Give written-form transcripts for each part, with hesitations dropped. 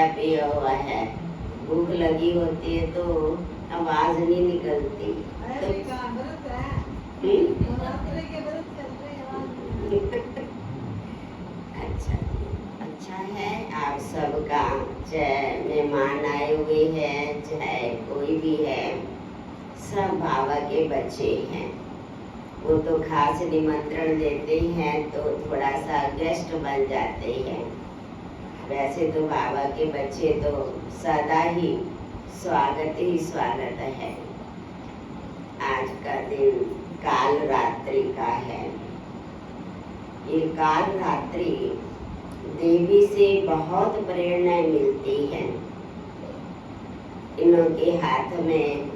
खाया पिया हुआ है, भूख लगी होती है तो आवाज नहीं निकलती। अच्छा अच्छा है आप सबका, चाहे मेहमान आए हुए हैं चाहे कोई भी है, सब बाबा के बच्चे हैं। वो तो खास निमंत्रण देते हैं तो थोड़ा सा गेस्ट बन जाते हैं। वैसे तो बाबा के बच्चे तो सदा ही स्वागत है। आज का दिन काल रात्रि का है। ये काल रात्रि देवी से बहुत प्रेरणा मिलती है। इनके हाथ में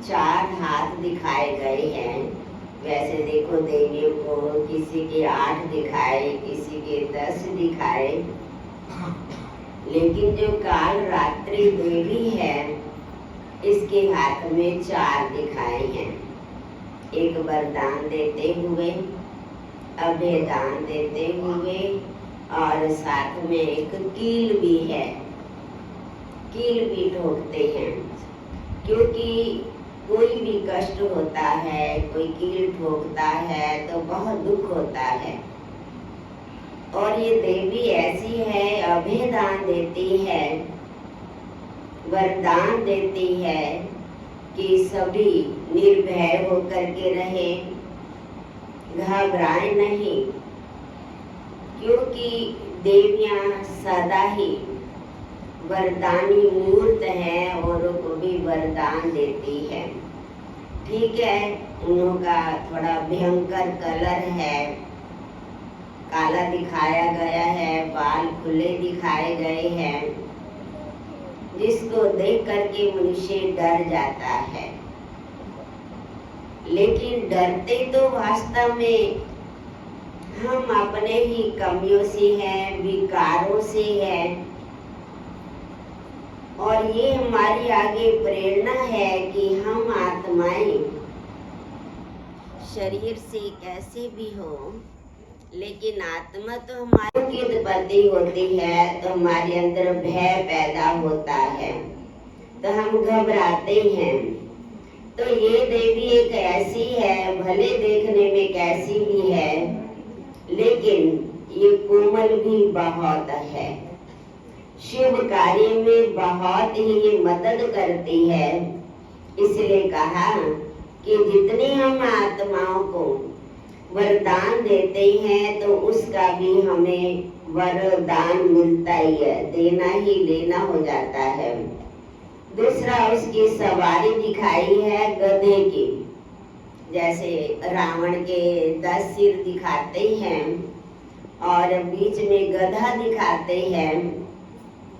4 हाथ दिखाए गए हैं। वैसे देखो देवियों को किसी के 8 दिखाए, किसी के 10 दिखाए, लेकिन जो काल रात्रि देवी है इसके हाथ में 4 दिखाए हैं। एक वरदान देते हुए, अभयदान देते हुए और साथ में एक कील भी है। कील भी ठोकते हैं, क्योंकि कोई भी कष्ट होता है, कोई कील ठोकता है तो बहुत दुख होता है। और ये देवी ऐसी है, अभयदान देती है, वरदान देती है कि सभी निर्भय होकर के रहे, घबराए नहीं, क्योंकि देवियां सदा ही वरदानी मूर्त है और उनको भी वरदान देती है। ठीक है, उनका थोड़ा भयंकर कलर है, काला दिखाया गया है, बाल खुले दिखाए गए हैं, जिसको देख करके मनुष्य डर जाता है। लेकिन डरते तो वास्तव में हम अपने ही कमियों से हैं, विकारों से हैं। और ये हमारी आगे प्रेरणा है कि हम आत्माएं शरीर से कैसे भी हो, लेकिन आत्मा तो हमारी की उत्पत्ति होती है तो हमारे अंदर भय पैदा होता है, तो हम घबराते हैं। तो ये देवी एक ऐसी है, भले देखने में कैसी भी है, लेकिन ये कोमल भी बहुत है। शुभ कार्य में बहुत ही ये मदद करती है। इसलिए कहा कि जितने हम आत्माओं को वरदान देते हैं तो उसका भी हमें वरदान मिलता ही है, देना ही लेना हो जाता है। दूसरा उसकी सवारी दिखाई है गधे की। जैसे रावण के 10 सिर दिखाते हैं और बीच में गधा दिखाते हैं।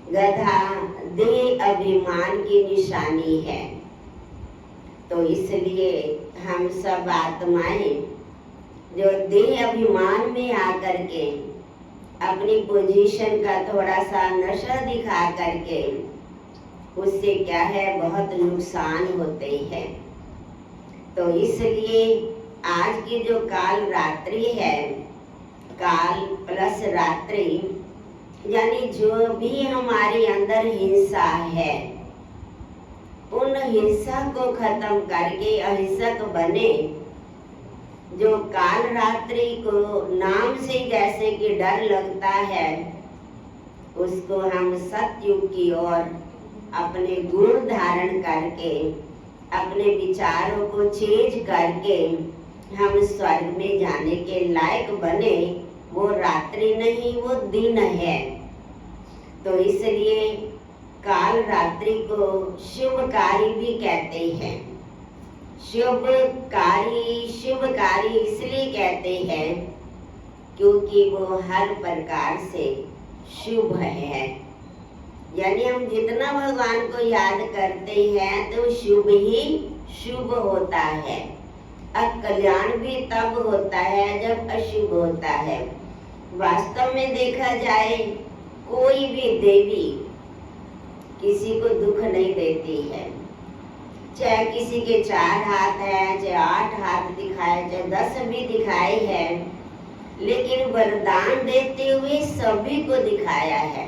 गधा देह अभिमान की निशानी है। तो इसलिए हम सब आत्माएं जो देह अभिमान में आकर के अपनी पोजीशन का थोड़ा सा नशा दिखा करके, उससे क्या है, बहुत नुकसान होते हैं। तो इसलिए आज की जो काल रात्रि है, काल प्लस रात्रि, यानी जो भी हमारे अंदर हिंसा है, उन हिंसा को खत्म करके अहिंसक बने। जो काल रात्रि को नाम से जैसे कि डर लगता है, उसको हम सतयुग की ओर अपने गुण धारण करके, अपने विचारों को चेंज करके हम स्वर्ग में जाने के लायक बने। वो रात्रि नहीं, वो दिन है। तो इसलिए काल रात्रि को शुभकारी भी कहते हैं। शुभकारी इसलिए कहते हैं क्योंकि वो हर प्रकार से शुभ है। यानी हम जितना भगवान को याद करते हैं तो शुभ ही शुभ होता है। अकल्याण भी तब होता है जब अशुभ होता है। वास्तव में देखा जाए, कोई भी देवी किसी को दुख नहीं देती है। चाहे किसी के 4 हाथ है, चाहे 8 हाथ दिखाए, चाहे 10 भी दिखाए हैं, लेकिन वरदान देते हुए सभी को दिखाया है।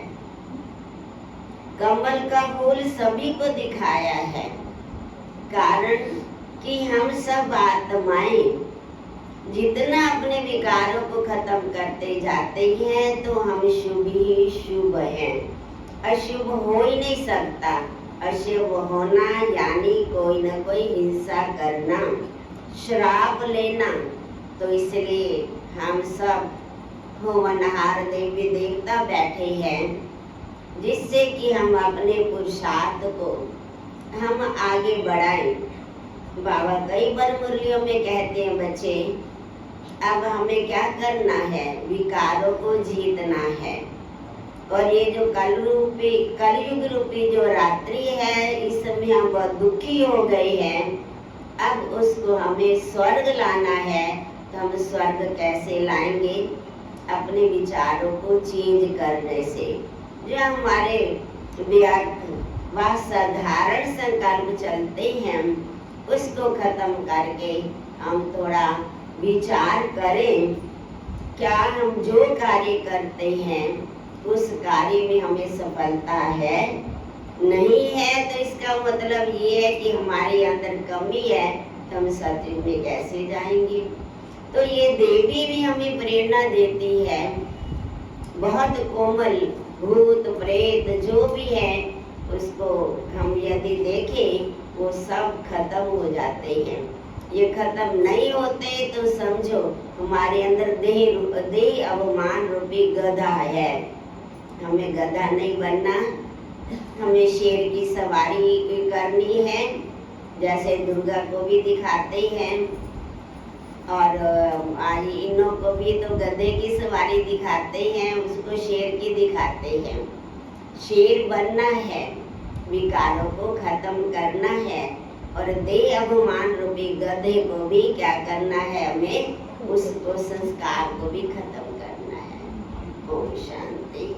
कमल का फूल सभी को दिखाया है, कारण कि हम सब आत्माएं जितना अपने विकारों को खत्म करते जाते हैं तो हम शुभ ही शुभ हैं। अशुभ हो ही नहीं सकता। अशुभ होना यानी कोई न कोई हिंसा करना, श्राप लेना। तो इसलिए हम सब होमनहार देवी देवता बैठे हैं, जिससे कि हम अपने पुरुषार्थ को हम आगे बढ़ाएं। बाबा कई बार मुरलियों में कहते हैं, बच्चे अब हमें क्या करना है, विकारों को जीतना है। और ये जो कलयुग रूपी जो रात्रि है, इस समय हम बहुत दुखी हो गए हैं। अब उसको हमें स्वर्ग लाना है। तो हम स्वर्ग कैसे लाएंगे? अपने विचारों को चेंज करने से। जो हमारे व्यर्थ व साधारण संकल्प चलते हैं, उसको खत्म करके हम थोड़ा विचार करें, क्या हम जो कार्य करते हैं उस कार्य में हमें सफलता है? नहीं है तो इसका मतलब ये है कि हमारे अंदर कमी है, तो हम सतयुग में कैसे जाएंगे? तो ये देवी भी हमें प्रेरणा देती है। बहुत कोमल भूत प्रेत जो भी है, उसको हम यदि देखें वो सब खत्म हो जाते हैं। ये खत्म नहीं होते तो समझो हमारे अंदर देह अभिमान रूपी गधा है। हमें गधा नहीं बनना, हमें शेर की सवारी करनी है। जैसे दुर्गा को भी दिखाते हैं और आज इनों को भी तो गधे की सवारी दिखाते हैं, उसको शेर की दिखाते हैं। शेर बनना है, विकारों को खत्म करना है और देह अभिमान रूपी गधे को भी क्या करना है, हमें उसको संस्कार को भी खत्म करना है। ओम शांति।